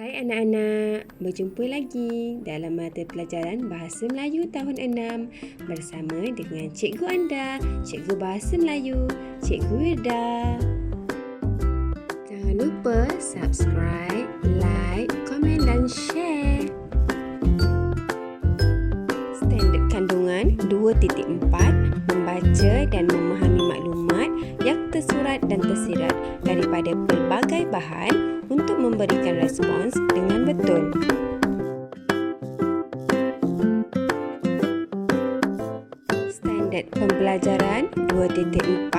Hai anak-anak, berjumpa lagi dalam mata pelajaran Bahasa Melayu tahun 6 bersama dengan cikgu anda, Cikgu Bahasa Melayu, Cikgu Wirda. Jangan lupa subscribe, like, komen dan share. Standard kandungan 2.4 membaca dan memahami maklumat yang tersurat dan tersirat daripada pelbagai bahan untuk memberikan respons dengan betul. Standard pembelajaran 2.4.2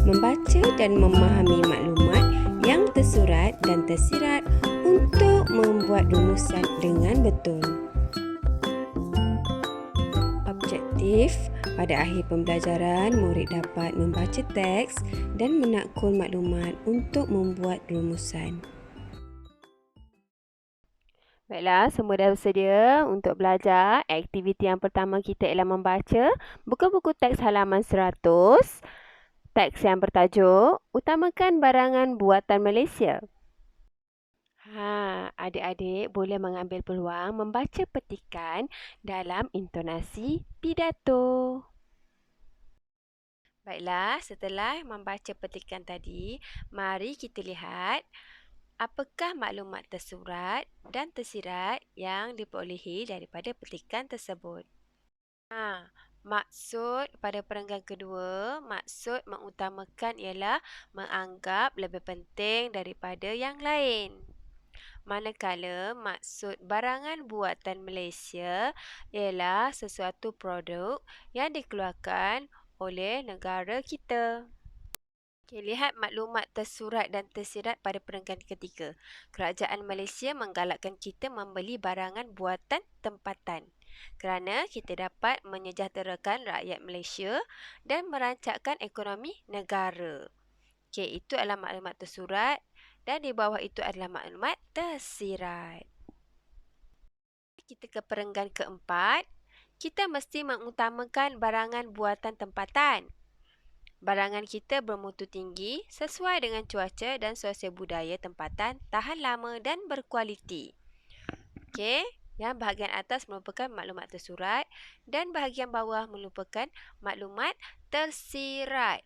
membaca dan memahami maklumat yang tersurat dan tersirat untuk membuat rumusan dengan betul. Objektif: pada akhir pembelajaran, murid dapat membaca teks dan menakul maklumat untuk membuat rumusan. Baiklah, semua dah bersedia untuk belajar. Aktiviti yang pertama kita ialah membaca buku-buku teks halaman 100. Teks yang bertajuk, Utamakan Barangan Buatan Malaysia. Adik-adik boleh mengambil peluang membaca petikan dalam intonasi pidato. Baiklah, setelah membaca petikan tadi, mari kita lihat apakah maklumat tersurat dan tersirat yang diperolehi daripada petikan tersebut. Maksud pada perenggan kedua, maksud mengutamakan ialah menganggap lebih penting daripada yang lain. Manakala maksud barangan buatan Malaysia ialah sesuatu produk yang dikeluarkan oleh negara kita. Lihat maklumat tersurat dan tersirat pada perenggan ketiga. Kerajaan Malaysia menggalakkan kita membeli barangan buatan tempatan kerana kita dapat menyejahterakan rakyat Malaysia dan merancangkan ekonomi negara. Itu adalah maklumat tersurat. Dan di bawah itu adalah maklumat tersirat. Kita ke perenggan keempat. Kita mesti mengutamakan barangan buatan tempatan. Barangan kita bermutu tinggi sesuai dengan cuaca dan sosial budaya tempatan, tahan lama dan berkualiti. Yang bahagian atas merupakan maklumat tersurat dan bahagian bawah merupakan maklumat tersirat.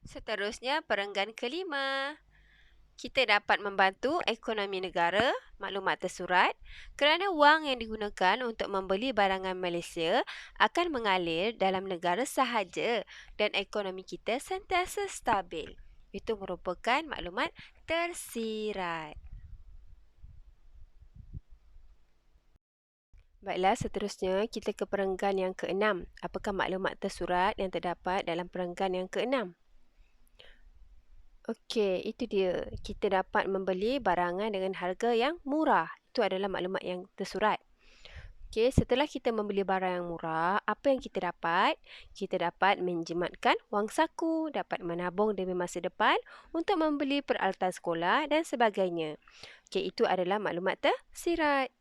Seterusnya, perenggan kelima. Kita dapat membantu ekonomi negara, maklumat tersurat, kerana wang yang digunakan untuk membeli barangan Malaysia akan mengalir dalam negara sahaja dan ekonomi kita sentiasa stabil. Itu merupakan maklumat tersirat. Baiklah, seterusnya kita ke perenggan yang keenam. Apakah maklumat tersurat yang terdapat dalam perenggan yang keenam? Itu dia. Kita dapat membeli barangan dengan harga yang murah. Itu adalah maklumat yang tersurat. Setelah kita membeli barang yang murah, apa yang kita dapat? Kita dapat menjimatkan wang saku, dapat menabung demi masa depan untuk membeli peralatan sekolah dan sebagainya. Itu adalah maklumat tersirat.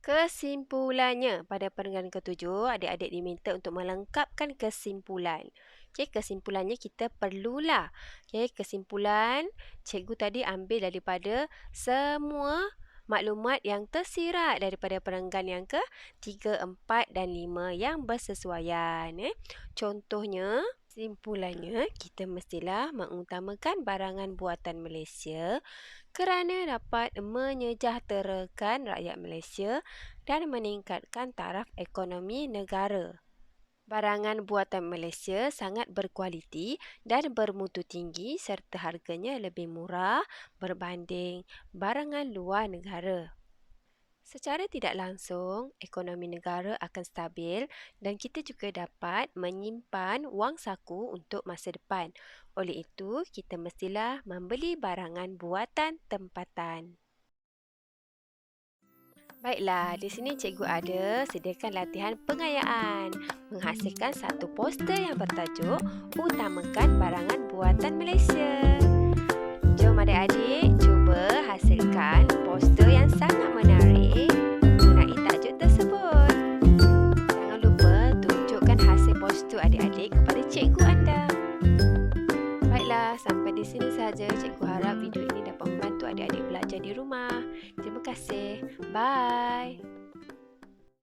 Kesimpulannya, pada perenggan ketujuh, adik-adik diminta untuk melengkapkan kesimpulan. Kesimpulannya kita perlulah. Kesimpulan, cikgu tadi ambil daripada semua maklumat yang tersirat daripada perenggan yang ke-3, 4 dan 5 yang bersesuaian. Contohnya, kesimpulannya kita mestilah mengutamakan barangan buatan Malaysia kerana dapat menyejahterakan rakyat Malaysia dan meningkatkan taraf ekonomi negara. Barangan buatan Malaysia sangat berkualiti dan bermutu tinggi serta harganya lebih murah berbanding barangan luar negara. Secara tidak langsung, ekonomi negara akan stabil dan kita juga dapat menyimpan wang saku untuk masa depan. Oleh itu, kita mestilah membeli barangan buatan tempatan. Baiklah, di sini cikgu ada sediakan latihan pengayaan. Menghasilkan satu poster yang bertajuk Utamakan Barangan Buatan Malaysia. Jom adik-adik cuba hasilkan poster yang sangat menarik mengenai tajuk tersebut. Jangan lupa tunjukkan hasil poster adik-adik kepada cikgu anda. Baiklah. Baiklah, sampai di sini saja. Cikgu harap video ini dapat membantu adik-adik belajar di rumah. Terima kasih. Bye.